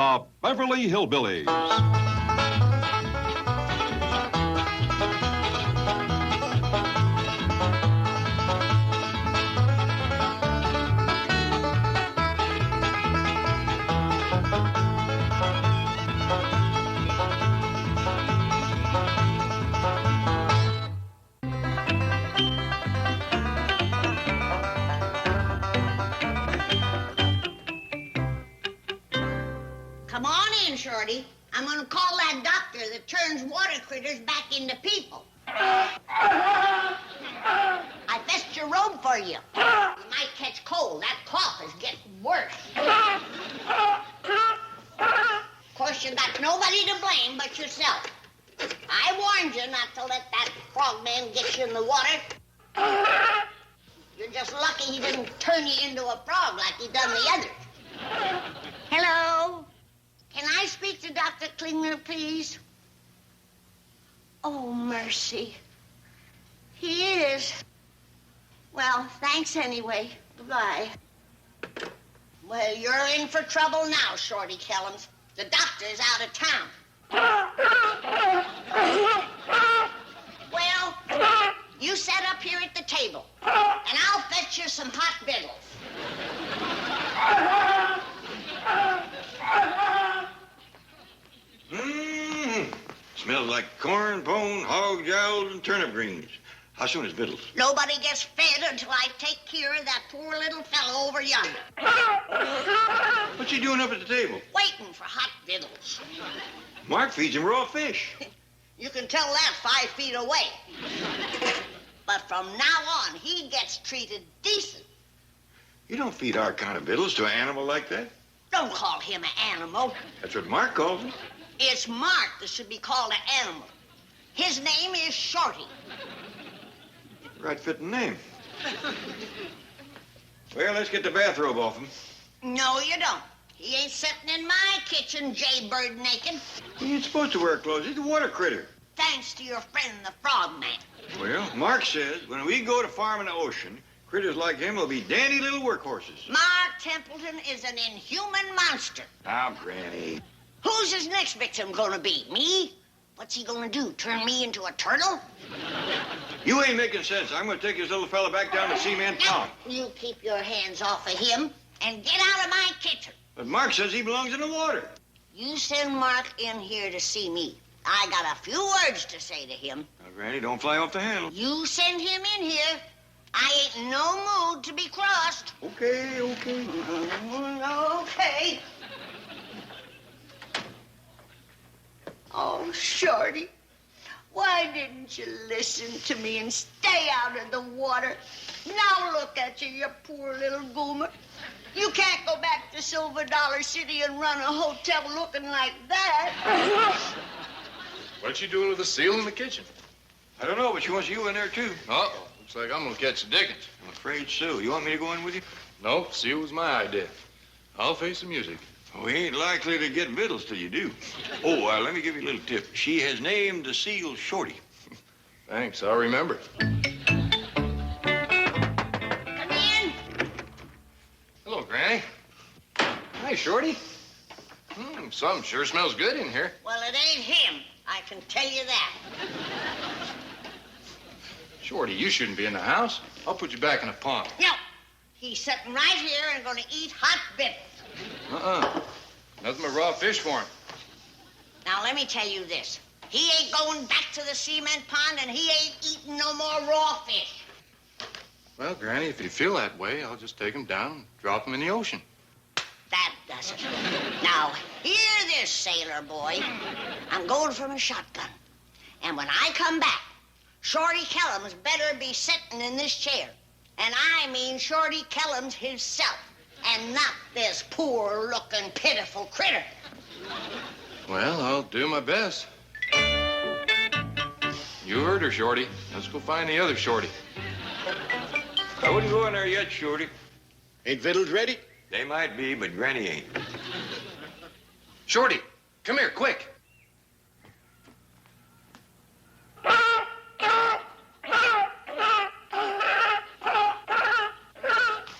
The Beverly Hillbillies. Come on in, Shorty. I'm gonna call that doctor that turns water critters back into people. I fetched your robe for you. You might catch cold. That cough is getting worse. Of course, you got nobody to blame but yourself. I warned you not to let that frogman get you in the water. You're just lucky he didn't turn you into a frog like he done the others. Hello? Can I speak to Dr. Klingler, please? Oh, mercy. He is. Well, thanks anyway. Goodbye. Well, you're in for trouble now, Shorty Kellums. The doctor's out of town. Well, you sit up here at the table, and I'll fetch you some hot victuals. Smells like corn, bone, hog jowls, and turnip greens. How soon is victuals? Nobody gets fed until I take care of that poor little fellow over yonder. What's he doing up at the table? Waiting for hot victuals. Mark feeds him raw fish. You can tell that 5 feet away. But from now on, he gets treated decent. You don't feed our kind of victuals to an animal like that. Don't call him an animal. That's what Mark calls him. It's Mark that should be called an animal. His name is Shorty. Right fitting name. Well, let's get the bathrobe off him. No, you don't. He ain't sitting in my kitchen, jaybird naked. He ain't supposed to wear clothes. He's a water critter. Thanks to your friend, the frogman. Well, Mark says when we go to farm in the ocean, critters like him will be dandy little workhorses. Mark Templeton is an inhuman monster. Now, Granny. Who's his next victim gonna be? Me? What's he gonna do, turn me into a turtle? You ain't making sense. I'm gonna take this little fella back down to Cement Pond. You keep your hands off of him and get out of my kitchen. But Mark says he belongs in the water. You send Mark in here to see me. I got a few words to say to him. Now, Granny, don't fly off the handle. You send him in here. I ain't in no mood to be crossed. Okay. Okay. Oh, Shorty, why didn't you listen to me and stay out of the water? Now look at you, you poor little goomer. You can't go back to Silver Dollar City and run a hotel looking like that. What's she doing with the seal in the kitchen? I don't know, but she wants you in there, too. Uh-oh. Looks like I'm gonna catch the dickens. I'm afraid so. You want me to go in with you? No, seal was my idea. I'll face the music. We ain't likely to get victuals till you do. Oh, let me give you a little tip. She has named the seal Shorty. Thanks, I'll remember. Come in. Hello, Granny. Hi, Shorty. Something sure smells good in here. Well, it ain't him. I can tell you that. Shorty, you shouldn't be in the house. I'll put you back in the pond. No. He's sitting right here and gonna eat hot victuals. Nothing but raw fish for him. Now, let me tell you this. He ain't going back to the cement pond, and he ain't eating no more raw fish. Well, Granny, if you feel that way, I'll just take him down and drop him in the ocean. That does it. Now, hear this, sailor boy. I'm going from a shotgun. And when I come back, Shorty Kellums better be sitting in this chair. And I mean Shorty Kellums himself. And not this poor-looking, pitiful critter. Well, I'll do my best. You heard her, Shorty. Let's go find the other Shorty. I wouldn't go in there yet, Shorty. Ain't victuals ready? They might be, but Granny ain't. Shorty, come here, quick.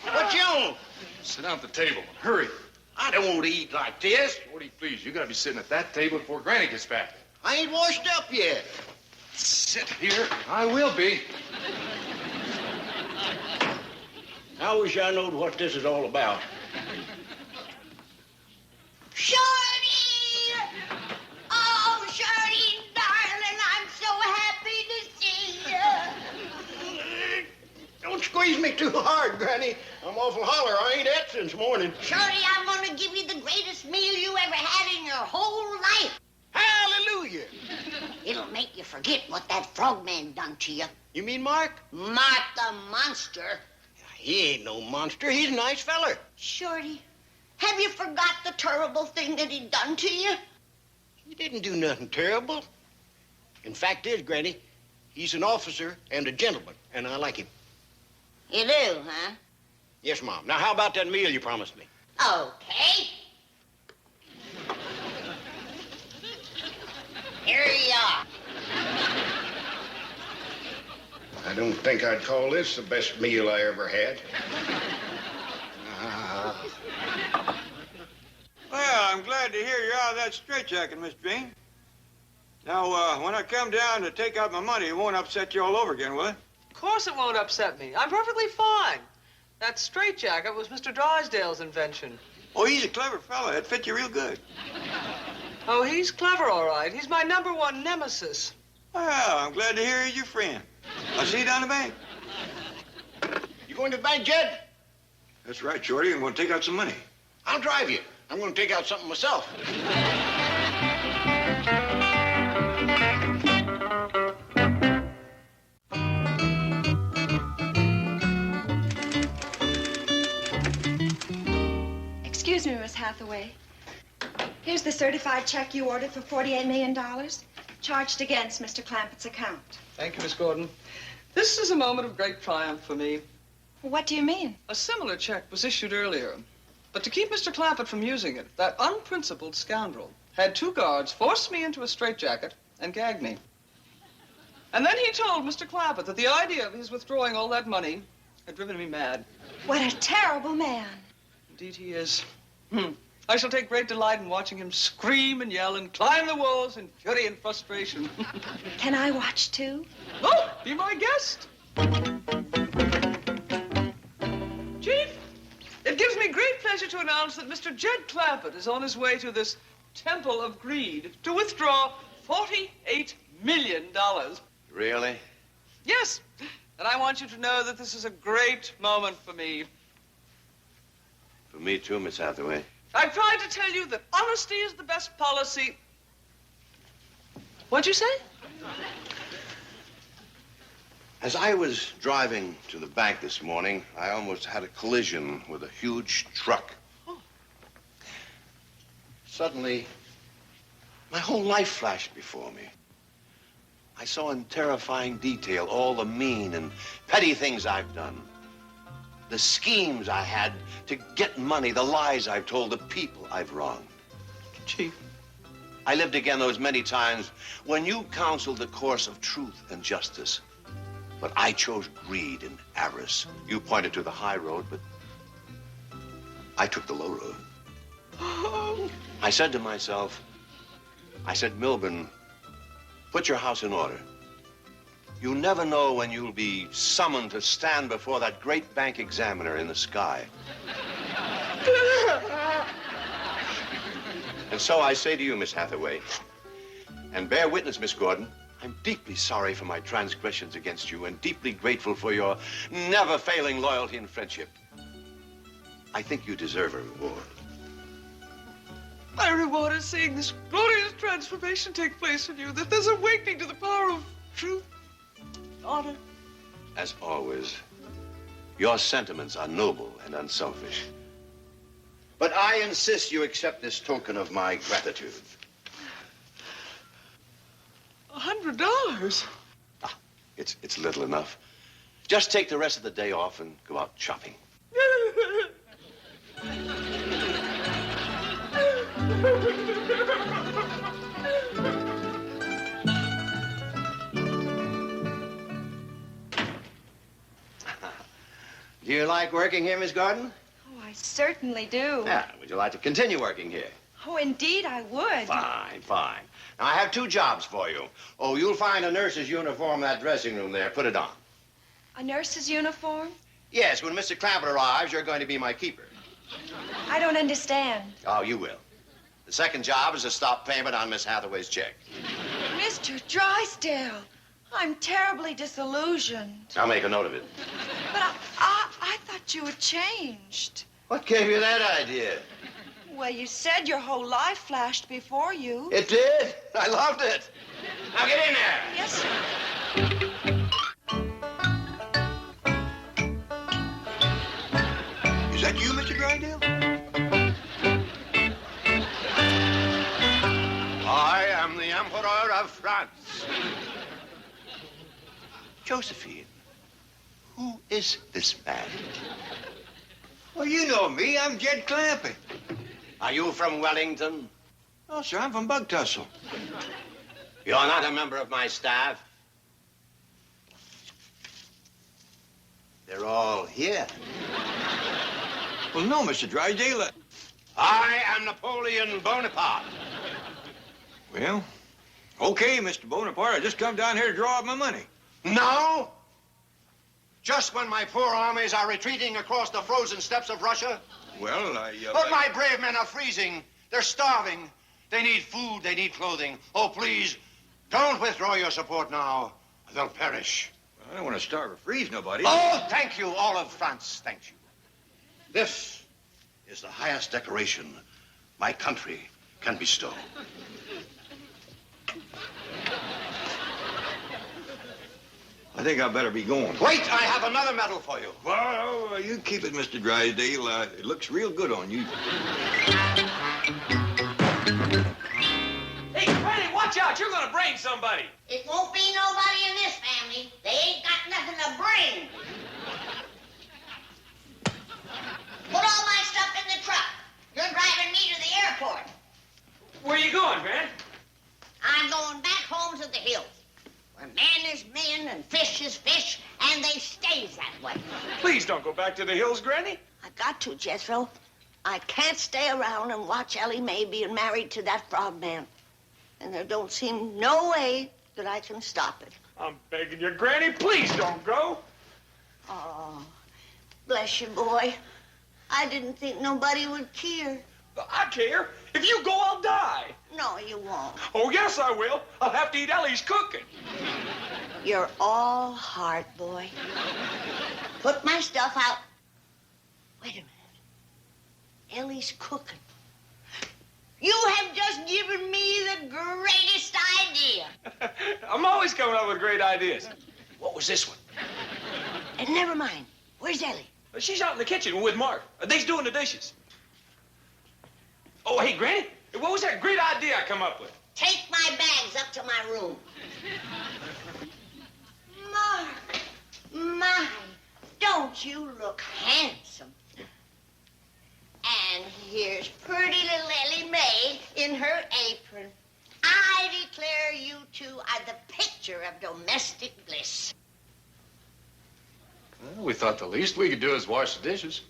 What you on? Sit down at the table. Hurry. I I don't eat like this. Shorty, please, you gotta be sitting at that table before Granny gets back. I ain't washed up yet. Sit here. I will be. I wish I knowed what this is all about. Shorty! Oh, Shorty, darling, I'm so happy to see you. Don't squeeze me too hard, Granny. I'm awful holler. I ain't ate since morning. Shorty, I'm gonna give you the greatest meal you ever had in your whole life. Hallelujah. It'll make you forget what that frogman done to you. You mean Mark? Mark the monster. He ain't no monster. He's a nice feller. Shorty, have you forgot the terrible thing that he done to you? He didn't do nothing terrible. In fact is, Granny, he's an officer and a gentleman, and I like him. You do, huh? Yes, Mom. Now, how about that meal you promised me? Okay. Here you are. I don't think I'd call this the best meal I ever had. Well, I'm glad to hear you're out of that straitjacket, Miss Jane. Now, when I come down to take out my money, it won't upset you all over again, will it? Of course it won't upset me. I'm perfectly fine. That straitjacket was Mr. Drysdale's invention. Oh, he's a clever fella. It fit you real good. Oh, he's clever, all right. He's my #1 nemesis. Well, I'm glad to hear he's your friend. I'll see you down the bank. You going to the bank, Jed? That's right, Shorty. I'm going to take out some money. I'll drive you. I'm going to take out something myself. Excuse me, Miss Hathaway. Here's the certified check you ordered for $48 million, charged against Mr. Clampett's account. Thank you, Miss Gordon. This is a moment of great triumph for me. What do you mean? A similar check was issued earlier. But to keep Mr. Clampett from using it, that unprincipled scoundrel had 2 guards force me into a straitjacket and gag me. And then he told Mr. Clampett that the idea of his withdrawing all that money had driven me mad. What a terrible man. Indeed he is. I shall take great delight in watching him scream and yell and climb the walls in fury and frustration. Can I watch too? Oh, be my guest. Chief, it gives me great pleasure to announce that Mr. Jed Clampett is on his way to this temple of greed to withdraw $48 million. Really? Yes, and I want you to know that this is a great moment for me. For me too, Miss Hathaway. I've tried to tell you that honesty is the best policy. What'd you say? As I was driving to the bank this morning, I almost had a collision with a huge truck. Oh. Suddenly, my whole life flashed before me. I saw in terrifying detail all the mean and petty things I've done. The schemes I had to get money, the lies I've told, the people I've wronged. Chief. I lived again those many times when you counseled the course of truth and justice. But I chose greed and avarice. You pointed to the high road, but I took the low road. I said to myself, Milburn, put your house in order. You never know when you'll be summoned to stand before that great bank examiner in the sky. And so I say to you, Miss Hathaway, and bear witness, Miss Gordon, I'm deeply sorry for my transgressions against you and deeply grateful for your never-failing loyalty and friendship. I think you deserve a reward. My reward is seeing this glorious transformation take place in you, that there's awakening to the power of truth, honor. As always, your sentiments are noble and unselfish. But I insist you accept this token of my gratitude. $100? Ah, it's little enough. Just take the rest of the day off and go out shopping. Do you like working here, Miss Gordon? Oh, I certainly do. Yeah, would you like to continue working here? Oh, indeed, I would. Fine, fine. Now, I have 2 jobs for you. Oh, you'll find a nurse's uniform in that dressing room there. Put it on. A nurse's uniform? Yes, when Mr. Clampett arrives, you're going to be my keeper. I don't understand. Oh, you will. The second job is to stop payment on Miss Hathaway's check. Mr. Drysdale, I'm terribly disillusioned. I'll make a note of it. But I thought you had changed. What gave you that idea? Well, you said your whole life flashed before you. It did. I loved it. Now get in there. Yes, sir. Is that you, Mr. Drysdale? I am the Emperor of France. Josephine, who is this man? Well, you know me. I'm Jed Clampett. Are you from Wellington? Oh, sir, I'm from Bug Tussle. You're not a member of my staff. They're all here. Well, no, Mr. Drysdale. I am Napoleon Bonaparte. Well, okay, Mr. Bonaparte. I just come down here to draw up my money. No? Just when my poor armies are retreating across the frozen steppes of Russia? Well, But my brave men are freezing. They're starving. They need food. They need clothing. Oh, please, don't withdraw your support now. They'll perish. I don't want to starve or freeze nobody. Oh, thank you, all of France. Thank you. This is the highest decoration my country can bestow. I think I better be going. Wait, I have another medal for you. Well, you keep it, Mr. Drysdale. It looks real good on you. Hey, Granny, watch out. You're going to brain somebody. It won't be nobody in this family. They ain't got nothing to bring. Put all my stuff in the truck. You're driving me to the airport. Where are you going, Gran? I'm going back home to the hills, where man is men and fish is fish, and they stays that way. Please don't go back to the hills, Granny. I got to, Jethro. I can't stay around and watch Ellie Mae being married to that frog man. And there don't seem no way that I can stop it. I'm begging you, Granny, please don't go. Oh, bless you, boy. I didn't think nobody would care. I care. If you go, I'll die. No, you won't. Oh, yes, I will. I'll have to eat Ellie's cooking. You're all heart, boy. Put my stuff out. Wait a minute. Ellie's cooking. You have just given me the greatest idea. I'm always coming up with great ideas. What was this one? And never mind. Where's Ellie? She's out in the kitchen with Mark. They's doing the dishes. Oh, hey, Granny, what was that great idea I come up with? Take my bags up to my room. Mark, my, don't you look handsome? And here's pretty little Ellie Mae in her apron. I declare you two are the picture of domestic bliss. Well, we thought the least we could do is wash the dishes.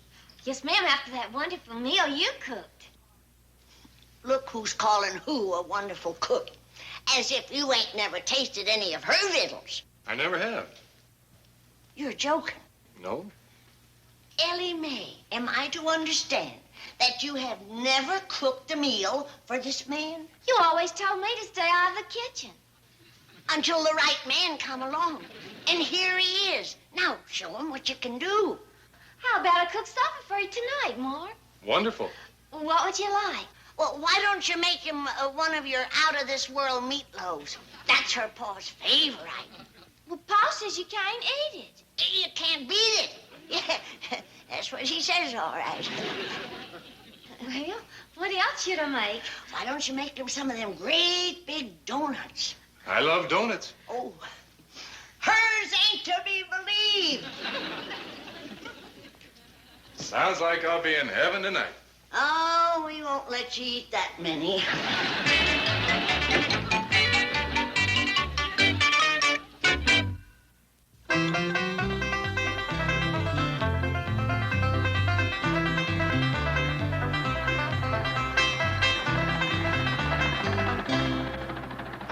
Yes, ma'am, after that wonderful meal you cooked. Look who's calling who a wonderful cook. As if you ain't never tasted any of her victuals. I never have. You're joking. No? Ellie Mae, am I to understand that you have never cooked a meal for this man? You always told me to stay out of the kitchen. Until the right man come along. And here he is. Now, show him what you can do. How about I cook supper for you tonight, Mark? Wonderful. What would you like? Well, why don't you make him one of your out-of-this-world meatloaves? That's her pa's favorite. Well, Pa says you can't eat it. You can't beat it. Yeah, that's what he says, all right. Well, what else should I make? Why don't you make him some of them great big donuts? I love donuts. Oh, hers ain't to be believed. Sounds like I'll be in heaven tonight. Oh, we won't let you eat that many.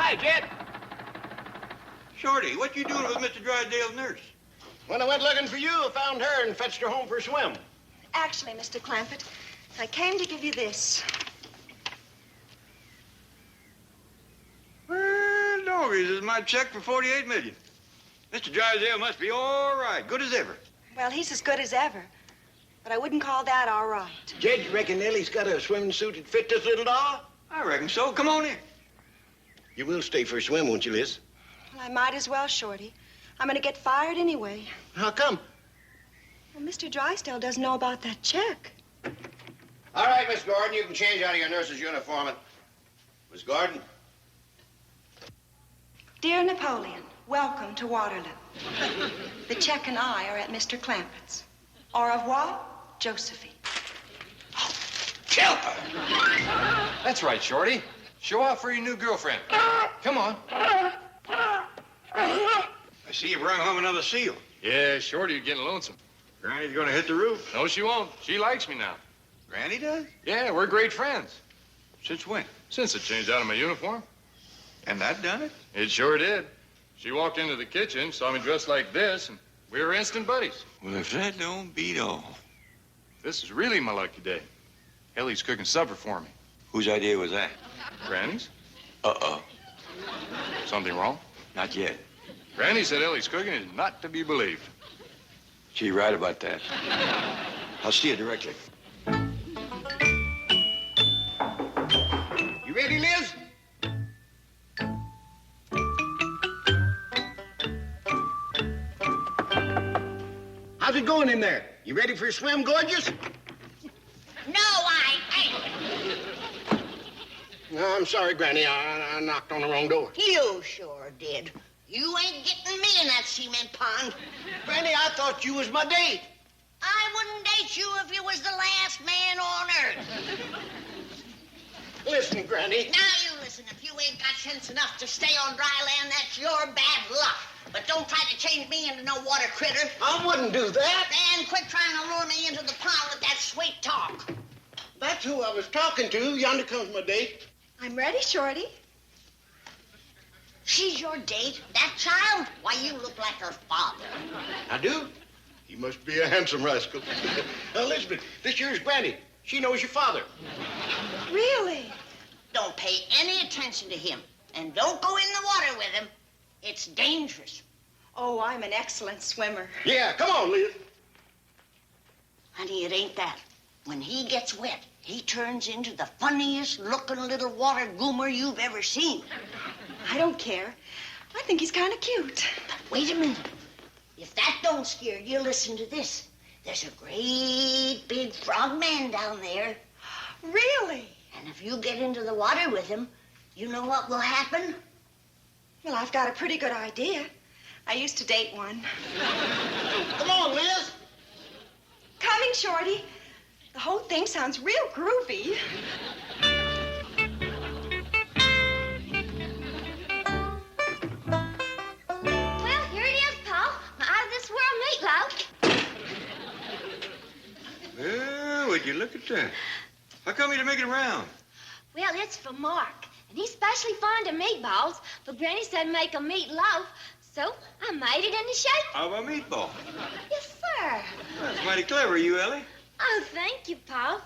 Hi, Jed. Shorty, what you doing with Mr. Drysdale's nurse? When I went looking for you, I found her and fetched her home for a swim. Actually, Mr. Clampett, I came to give you this. Well, doggies, this is my check for $48 million. Mr. Drysdale must be all right, good as ever. Well, he's as good as ever. But I wouldn't call that all right. Jed, you reckon Ellie's got a swimming suit that fit this little doll? I reckon so. Come on in. You will stay for a swim, won't you, Liz? Well, I might as well, Shorty. I'm going to get fired anyway. How come? Well, Mr. Drysdale doesn't know about that check. All right, Miss Gordon, you can change out of your nurse's uniform. Miss Gordon? Dear Napoleon, welcome to Waterloo. The check and I are at Mr. Clampett's. Au revoir, Josephine. Kill her! That's right, Shorty. Show off for your new girlfriend. Come on. I see you brought home another seal. Yeah, Shorty, you're getting lonesome. Granny's gonna hit the roof. No, she won't. She likes me now. Granny does? Yeah, we're great friends. Since when? Since I changed out of my uniform. And that done it? It sure did. She walked into the kitchen, saw me dressed like this, and we were instant buddies. Well, if that don't beat all. This is really my lucky day. Ellie's cooking supper for me. Whose idea was that? Granny's? Uh-oh. Something wrong? Not yet. Granny said Ellie's cooking is not to be believed. She's right about that. I'll see you directly. You ready, Liz? How's it going in there? You ready for a swim, gorgeous? No, I ain't. No, I'm sorry, Granny. I knocked on the wrong door. You sure did. You ain't getting me in that cement pond. Granny, I thought you was my date. I wouldn't date you if you was the last man on earth. Listen, Granny. Now you listen. If you ain't got sense enough to stay on dry land, that's your bad luck. But don't try to change me into no water critter. I wouldn't do that. And quit trying to lure me into the pond with that sweet talk. That's who I was talking to. Yonder comes my date. I'm ready, Shorty. She's your date? That child? Why, you look like her father. I do? He must be a handsome rascal. Now, Elizabeth, this here's Granny. She knows your father. Really? Don't pay any attention to him. And don't go in the water with him. It's dangerous. Oh, I'm an excellent swimmer. Yeah, come on, Liz. Honey, it ain't that. When he gets wet, he turns into the funniest looking little water goomer you've ever seen. I don't care. I think he's kind of cute. But wait a minute. If that don't scare you, listen to this. There's a great big frogman down there. Really? And if you get into the water with him, you know what will happen? Well, I've got a pretty good idea. I used to date one. Come on, Liz. Coming, Shorty. The whole thing sounds real groovy. Well, here it is, Paul. My out-of-this-world meatloaf. Well, would you look at that? How come you didn't make it around? Well, it's for Mark, and he's especially fond of meatballs, but Granny said make a meatloaf, so I made it in the shape. How about meatball? Yes, sir. That's mighty clever of you, Ellie. Oh, thank you, Paul.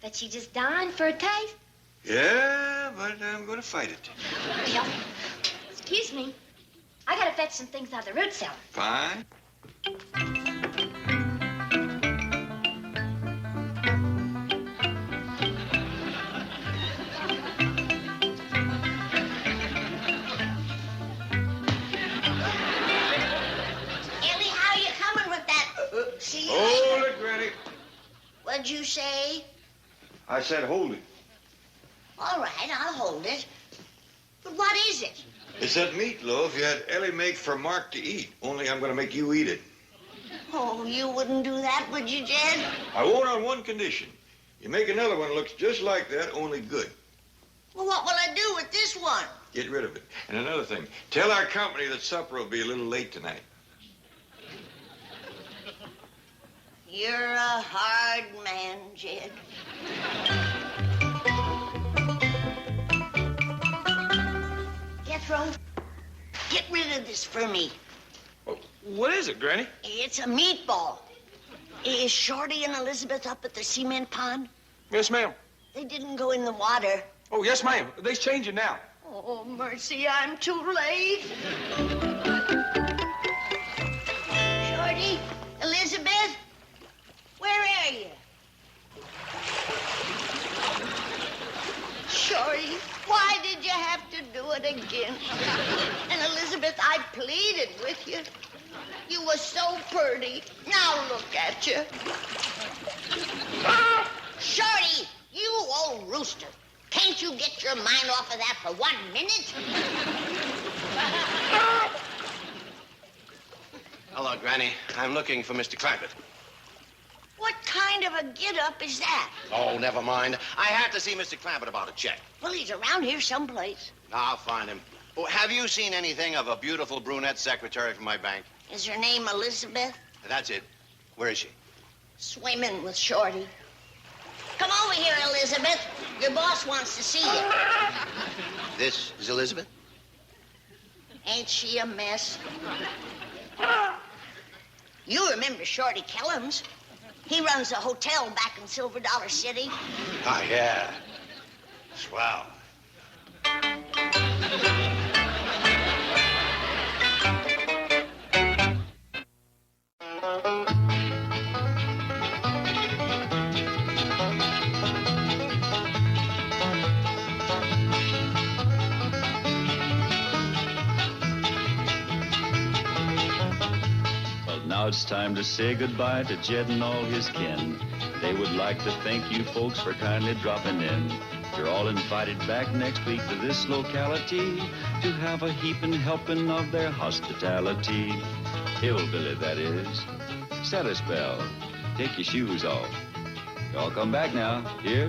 Bet you just dying for a taste. Yeah, but I'm going to fight it. Well, excuse me. I gotta fetch some things out of the root cellar. Fine. Ellie, how you coming with that? See you Hold later. it, Granny. What'd you say? I said hold it. All right, I'll hold it. But what is it? It's that meatloaf you had Ellie make for Mark to eat. Only I'm going to make you eat it. Oh, you wouldn't do that, would you, Jed? I won't on one condition. You make another one that looks just like that, only good. Well, what will I do with this one? Get rid of it. And another thing, tell our company that supper will be a little late tonight. You're a hard man, Jed. this for me. What is it, Granny? It's a meatball. Is Shorty and Elizabeth up at the cement pond? Yes, ma'am. They didn't go in the water. Oh, yes, ma'am. They's changing now. Oh, mercy, I'm too late. Shorty, Elizabeth, where are you? Shorty, why did you have to do it again? And Elizabeth, I pleaded with you. You were so pretty. Now look at you. Shorty, you old rooster. Can't you get your mind off of that for 1 minute? Hello, Granny. I'm looking for Mr. Clampett. What kind of a get-up is that? Oh, never mind. I have to see Mr. Clampett about a check. Well, he's around here someplace. I'll find him. Oh, have you seen anything of a beautiful brunette secretary from my bank? Is her name Elizabeth? That's it. Where is she? Swimming with Shorty. Come over here, Elizabeth. Your boss wants to see you. This is Elizabeth? Ain't she a mess? You remember Shorty Kellums. He runs a hotel back in Silver Dollar City. Ah, yeah. Swell. Now it's time to say goodbye to Jed and all his kin. They would like to thank you folks for kindly dropping in. You're all invited back next week to this locality to have a heaping helping of their hospitality. Hillbilly, that is. Set a spell. Take your shoes off. Y'all come back now. Here?